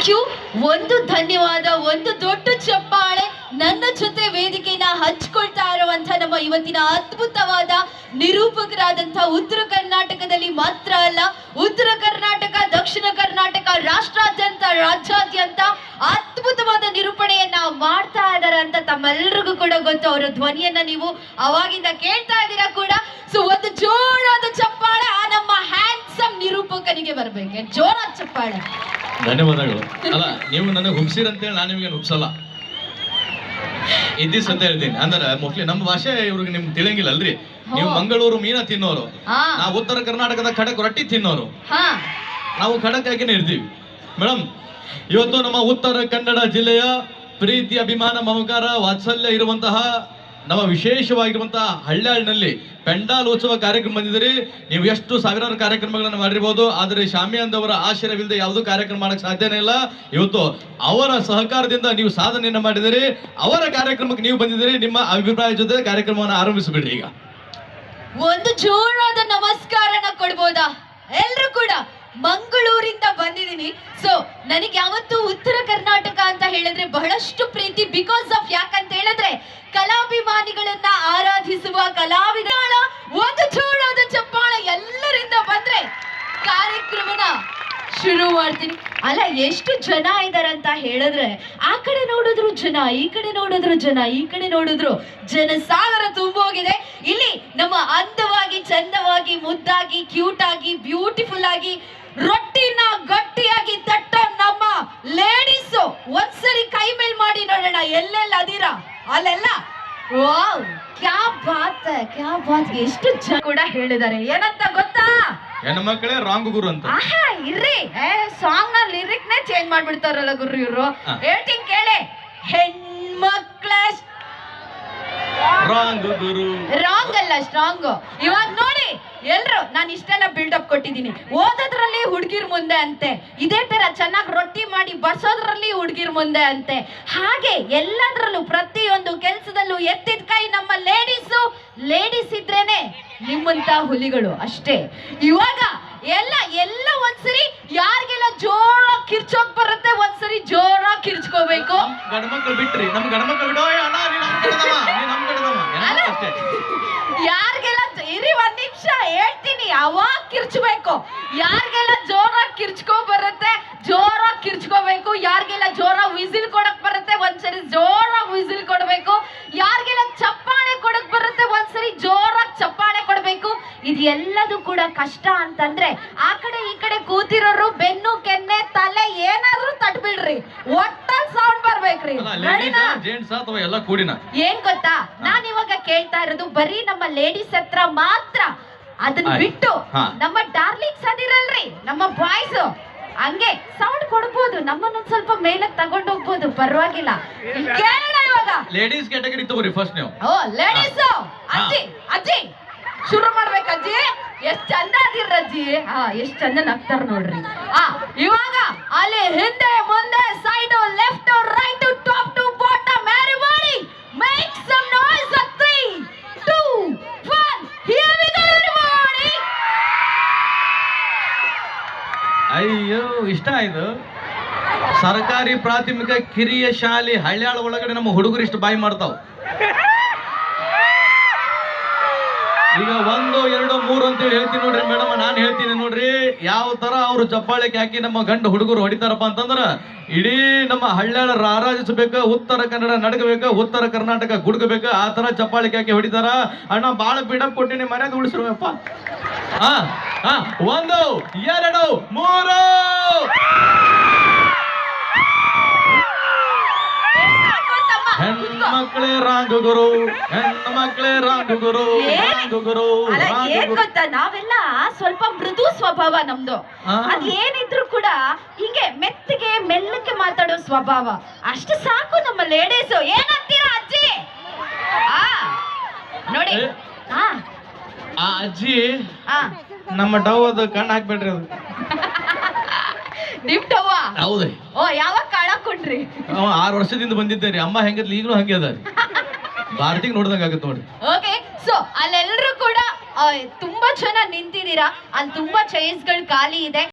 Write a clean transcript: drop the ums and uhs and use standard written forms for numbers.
Thank you. ಒಂದು ಧನ್ಯವಾದ, ಒಂದು ದೊಡ್ಡ ಚಪ್ಪಾಳೆ. ನನ್ನ ಜೊತೆ ವೇದಿಕೆನ ಹಂಚ್ಕೊಳ್ತಾ ಇರುವಂತ ನಮ್ಮ ಇವತ್ತಿನ ಅದ್ಭುತವಾದ ನಿರೂಪಕರಾದಂತಹ ಉತ್ತರ ಕರ್ನಾಟಕದಲ್ಲಿ ಮಾತ್ರ ಅಲ್ಲ, ಉತ್ತರ ಕರ್ನಾಟಕ, ದಕ್ಷಿಣ ಕರ್ನಾಟಕ, ರಾಜ್ಯಾದ್ಯಂತ ಅದ್ಭುತವಾದ ನಿರೂಪಣೆಯನ್ನ ಮಾಡ್ತಾ ಇದ್ದಾರೆ ಅಂತ ತಮ್ಮೆಲ್ಲರಿಗೂ ಕೂಡ ಗೊತ್ತು. ಅವರ ಧ್ವನಿಯನ್ನ ನೀವು ಅವಾಗಿಂದ ಕೇಳ್ತಾ ಇದ್ದೀರಾ ಕೂಡ. ಸೊ ಒಂದು ಜೋರಾದ ಚಪ್ಪಾಳೆ ಆ ನಮ್ಮ ಹ್ಯಾಂಡ್ಸಮ್ ನಿರೂಪಕನಿಗೆ ಬರ್ಬೇಕು. ಜೋರಾದ ಚಪ್ಪಾಳೆ. ಧನ್ಯವಾದಗಳು. ಅಲ್ಲ, ನೀವು ನನಗೆ ಹುಬ್ಸಿರಂತೇಳಿ ನಾನು ನಿಮಗೆ ಹುಬ್ಸಲ್ಲ, ಇದ್ದಿಸ್ ಅಂತ ಹೇಳ್ತೀನಿ. ಅಂದ್ರೆ ಮೋಸ್ಟ್ಲಿ ನಮ್ಮ ಭಾಷೆ ಇವ್ರಿಗೆ ನಿಮ್ಗೆ ತಿಳಿಯಂಗಿಲ್ಲ ಅಲ್ರಿ. ನೀವು ಮಂಗಳೂರು ಮೀನ ತಿನ್ನೋರು, ನಾವು ಉತ್ತರ ಕರ್ನಾಟಕದ ಖಡಕ್ ರೊಟ್ಟಿ ತಿನ್ನೋರು. ನಾವು ಖಡಕ್ ಆಗಿನೇ ಇರ್ತೀವಿ ಮೇಡಮ್. ಇವತ್ತು ನಮ್ಮ ಉತ್ತರ ಕನ್ನಡ ಜಿಲ್ಲೆಯ ಪ್ರೀತಿ, ಅಭಿಮಾನ, ಮಮಕಾರ, ವಾತ್ಸಲ್ಯ ಇರುವಂತಹ ನಮ್ಮ ವಿಶೇಷವಾಗಿರುವಂತಹ ಹಳ್ಳ್ಯಾಳಿನಲ್ಲಿ ಪೆಂಡಾಲ್ ಉತ್ಸವ ಕಾರ್ಯಕ್ರಮ ಬಂದಿದ್ದೀರಿ. ನೀವು ಎಷ್ಟು ಸಾವಿರಾರು ಕಾರ್ಯಕ್ರಮಗಳನ್ನು ಮಾಡಿರ್ಬೋದು, ಆದರೆ ಶಾಮಿ ಅಂದವರ ಆಶ್ರಯವಿಲ್ಲದೆ ಯಾವುದೂ ಕಾರ್ಯಕ್ರಮ ಮಾಡಕ್ಕೆ ಸಾಧ್ಯನೇ ಇಲ್ಲ. ಇವತ್ತು ಅವರ ಸಹಕಾರದಿಂದ ನೀವು ಸಾಧನೆಯನ್ನು ಮಾಡಿದಿರಿ. ಅವರ ಕಾರ್ಯಕ್ರಮಕ್ಕೆ ನೀವು ಬಂದಿದ್ದೀರಿ. ನಿಮ್ಮ ಅಭಿಪ್ರಾಯ ಜೊತೆ ಕಾರ್ಯಕ್ರಮವನ್ನು ಆರಂಭಿಸಿಬಿಡ್ರಿ. ಈಗ ಒಂದು ಜೋರಾದ ನಮಸ್ಕಾರನ ಕೊಡ್ಬೋದಾ? ಎಲ್ರು ಕೂಡ ಮಂಗಳೂರಿಂದ ಬಂದಿದ್ದೀನಿ. ಸೊ ನನಗೆ ಯಾವತ್ತೂ ಉತ್ತರ ಕರ್ನಾಟಕ ಅಂತ ಹೇಳಿದ್ರೆ ಬಹಳಷ್ಟು ಪ್ರೀತಿ. ಬಿಕಾಸ್ ಆಫ್ ಯಾಕಂತ ಹೇಳಿದ್ರೆ ಕಲಾಭಿಮಾನಿಗಳನ್ನ ಆರಾಧಿಸುವ ಕಲಾವಿದರ ಒಂದು ಜೋರಾದ ಚಪ್ಪಾಳೆ ಎಲ್ಲರಿಂದ ಬಂದ್ರೆ ಕಾರ್ಯಕ್ರಮನ ಶುರು ಮಾಡ್ತೀನಿ. ಅಲ್ಲ, ಎಷ್ಟು ಜನ ಇದಾರೆ ಅಂತ ಹೇಳಿದ್ರೆ ಆ ಕಡೆ ನೋಡಿದ್ರು ಜನ, ಈ ಕಡೆ ನೋಡಿದ್ರು ಜನ, ಈ ಕಡೆ ನೋಡಿದ್ರು ಜನಸಾಗರ ತುಂಬೋಗಿದೆ. ಇಲ್ಲಿ ನಮ್ಮ ಅಂದವಾಗಿ, ಚಂದವಾಗಿ, ಮುದ್ದಾಗಿ, ಕ್ಯೂಟ್ ಆಗಿ, ಬ್ಯೂಟಿಫುಲ್ ಆಗಿ ರೊಟ್ಟಿನ ಗಟ್ಟಿಯಾಗಿ ತಟ್ಟ ನಮ್ಮ ಲೇಡೀಸ್ ಒಂದ್ಸರಿ ಕೈ ಮೇಲ್ ಮಾಡಿ ನೋಡೋಣ. ಎಲ್ಲೆಲ್ಲ ಅದೀರಾ ಅಲ್ಲೆಲ್ಲ. ವಾವ್, ಕ್ಯಾ ಬಾತ್, ಕ್ಯಾ ಬಾತ್. ಎಷ್ಟು ಜನ ಕೂಡ ಹೇಳಿದ್ದಾರೆ. ಏನಂತ ಗೊತ್ತಾ? ಹೆಣ್ಮಕ್ಳೇ ರಾಂಗ್ ಗುರು ಅಂತ. ಆಹಾ, ಇರ್ರಿ, ಸಾಂಗ್ ನ ಲಿರಿಕ್ ನೇ ಚೇಂಜ್ ಮಾಡ್ಬಿಡ್ತಾರಲ್ಲ ಗುರು ಇವ್ರು. ಹೇಳ್ತೀನಿ ಕೇಳಿ. ಹೆಣ್ಮಕ್ಳೇ ರಾಂಗ್ ಗುರು. ರಾಂಗ್ ಅಲ್ಲ, ಸ್ಟ್ರಾಂಗ್. ಇವಾಗ ನೋಡಿ ಎಲ್ರು ನಾನು ಇಷ್ಟೆಲ್ಲ ಬಿಲ್ಡಪ್ ಕೊಟ್ಟಿದ್ದೀನಿ. ಓದೋದ್ರಲ್ಲಿ ಹುಡುಗಿರ್ ಮುಂದೆ ಅಂತೆ, ಇದೇ ತರ ಚೆನ್ನಾಗಿ ರೊಟ್ಟಿ ಮಾಡಿ ಬಡ್ಸೋದ್ರಲ್ಲಿ ಹುಡುಗಿರ್ ಮುಂದೆ ಅಂತೆ. ಹಾಗೆ ಎಲ್ಲದರಲ್ಲೂ ಪ್ರತಿಯೊಂದು ಕೆಲಸದಲ್ಲೂ ಎತ್ತಿದ ಕೈ ನಮ್ಮ ಲೇಡೀಸ್ ಇದ್ರೇನೆ ನಿಮ್ಮಂತ ಹುಲಿಗಳು ಅಷ್ಟೇ. ಇವಾಗ ಎಲ್ಲ ಒಂದ್ಸರಿ ಯಾರಿಗೆಲ್ಲ ಜೋರಾಗಿ ಕಿರ್ಚೋಕ್ ಬರುತ್ತೆ ಒಂದ್ಸರಿ ಜೋರಾಗಿ ಕಿರ್ಚ್ಕೋಬೇಕು. ಗಂಡ್ಮಕ್ಳು ಬಿಟ್ರಿ, ನಮ್ ಗಂಡ್ಮಕ್ಳು ಬಿಡೋ ಯಾರಿಗೆಲ್ಲ ಇರಿ ಒಂದ್ ನಿಮಿಷ ಹೇಳ್ತೀನಿ, ಅವಾಗ ಕಿರ್ಚ್ಬೇಕು. ಯಾರಿಗೆಲ್ಲ ಜೋರಾಗಿ ಕಿರ್ಚ್ಕೋ ಬರುತ್ತೆ ಜೋರಾಗಿ ಕಿರ್ಚ್ಕೋಬೇಕು. ಯಾರಿಗೆಲ್ಲ ಜೋರಾಗಿ ವಿಸಿಲ್ ಕೊಡಕ್ ಬರುತ್ತೆ ಒಂದ್ಸರಿ ಜೋರಾಗಿ ವಿಸಿಲ್ ಕೊಡ್ಬೇಕು. ಯಾರಿಗೆಲ್ಲ ಚಪ್ಪಾಳೆ ಕೊಡಕ್ ಬರುತ್ತೆ ಒಂದ್ಸರಿ ಜೋರಾಗಿ ಚಪ್ಪಾಳೆ ಕೊಡ್ಬೇಕು. ಇದು ಎಲ್ಲದೂ ಕೂಡ ಕಷ್ಟ ಅಂತಂದ್ರೆ ಆ ಕಡೆ ಈ ಕಡೆ ಕೂತಿರೋರು ಬೆನ್ನು, ಕೆನ್ನೆ, ತಲೆ ಏನಾದ್ರೂ ತಟ್ಬಿಡ್ರಿ, ಒಟ್ಟ ಸೌಂಡ್ ಬರ್ಬೇಕ್ರಿ. ಏನ್ ಗೊತ್ತಾ, ನಾನ್ ಇವಾಗ ಕೇಳ್ತಾ ಇರೋದು ಬರೀ ನಮ್ಮ ಲೇಡೀಸ್ ಹತ್ರ ಮಾತ್ರ. ಅದನ್ನ ಬಿಟ್ಟು ನಮ್ಮ ಡಾರ್ಲಿಂಗ್ಸ್ ಅದಿರಲ್ರಿ, ನಮ್ಮ ಬಾಯ್ಸ್ ಹಂಗೆ ಸೌಂಡ್ ಕೊಡ್ಬೋದು, ನಮ್ಮನ್ನೊಂದ್ ಸ್ವಲ್ಪ ಮೇಲಕ್ಕೆ ತಗೊಂಡು ಹೋಗ್ಬೋದು, ಪರವಾಗಿಲ್ಲ. ಕೇಳೋಣ ಇವಾಗ ಲೇಡೀಸ್ ಕ್ಯಾಟಗರಿ ತಗೋರಿ ಫಸ್ಟ್ ನೀವು. ಓ ಲೇಡೀಸ್. ಅಜ್ಜಿ ಶುರು ಮಾಡ್ಬೇಕು. ಅಜ್ಜಿ ಎಷ್ಟ್ ಚಂದ ಅದಿರ ಅಜ್ಜಿ. ಎಷ್ಟ್ ಚಂದ ನಗ್ತಾರ ನೋಡ್ರಿ. ಇವಾಗ ಅಲ್ಲಿ ಹಿಂದೆ ಮುಂದೆ side left right top to bottom everybody make some noise. 3 2 1 here we go everybody. ಅಯ್ಯೋ, ಇಷ್ಟ ಆಯ್ತು. ಸರ್ಕಾರಿ ಪ್ರಾಥಮಿಕ ಕಿರಿಯ ಶಾಲೆ ಹಳ್ಯಾಳ ಒಳಗಡೆ ನಮ್ಮ ಹುಡುಗರು ಇಷ್ಟು ಬಾಯಿ ಮಾಡ್ತಾವ. ಈಗ 1 2 3 ಅಂತೇಳಿ ಹೇಳ್ತೀನಿ ನೋಡ್ರಿ ಮೇಡಮ್. ನಾನು ಹೇಳ್ತೀನಿ ನೋಡ್ರಿ, ಯಾವ ತರ ಅವ್ರು ಚಪ್ಪಾಳೆಗೆ ಹಾಕಿ ನಮ್ಮ ಗಂಡು ಹುಡುಗರು ಹೊಡಿತಾರಪ್ಪ ಅಂತಂದ್ರ ಇಡೀ ನಮ್ಮ ಹಳ್ಳ್ಯಾಳ ರಾರಾಜಿಸಬೇಕು, ಉತ್ತರ ಕನ್ನಡ ನಡಗಬೇಕು, ಉತ್ತರ ಕರ್ನಾಟಕ ಗುಡ್ಗಬೇಕು. ಆ ತರ ಚಪ್ಪಾಳೆಗೆ ಹಾಕಿ ಹೊಡಿತಾರ. ಅಣ್ಣ ಬಾಳ ಬಿಡಪ್ ಕೊಟ್ಟಿನಿ, ಮರ್ಯಾದ ಉಳಿಸಿರುವಪ್ಪ. 1 2 3. ಹೆಣ್ಮಕ್ಳೇ ರಾಂಗ್ ಗುರು, ಹೆಣ್ಮಕ್ಳೇ ರಾಂಗ್ ಗುರು, ರಾಂಗ್ ಗುರು. ಏನ್ ಗೊತ್ತಾ, ನಾವೆಲ್ಲ ಸ್ವಲ್ಪ ಮೃದು ಸ್ವಭಾವ ನಮ್ದು. ಅದೇನಿದ್ರು ಕೂಡ ಹಿಂಗೆ ಮೆತ್ತಗೆ ಮೆಲ್ಲಕ್ಕೆ ಮಾತಾಡೋ ಸ್ವಭಾವ. ಅಷ್ಟು ಸಾಕು ನಮ್ಮ ಲೇಡೀಸ್. ಏನಂತೀರಾ ಅಜ್ಜಿ? ನೋಡಿ ಆ ಅಜ್ಜಿ ನಮ್ಮ ಡವ್ ಅದು ಕಣ್ಣು ಹಾಕ್ಬೇಡ್ರಿ. ಅದು ನಿಮ್ ಡವ್ವ? ಹೌದ್ರಿ. ಓ, ಯಾವಾಗ ಕಾಳಾಕೊಂಡ್ರಿ? 6 ವರ್ಷದಿಂದ ಬಂದಿದ್ದೇರಿ. ಅಮ್ಮ ಹೆಂಗದ್ಲಿ ಈಗಲೂ ಹಂಗೆ ಅದಾರಿ. ಭಾರತಿಗೆ ನೋಡ್ದಂಗ ಆಗತ್ತೆ ನೋಡಿ. ಓಕೆ, ಸೊ ಅಲ್ಲೆಲ್ಲರೂ ಕೂಡ ತುಂಬಾ ಜನ ನಿಂತಿದ್ದೀರಾ. ಅಲ್ಲಿ ತುಂಬಾ ಚೇರ್ಸ್ಗಳು ಖಾಲಿ ಇದೆ.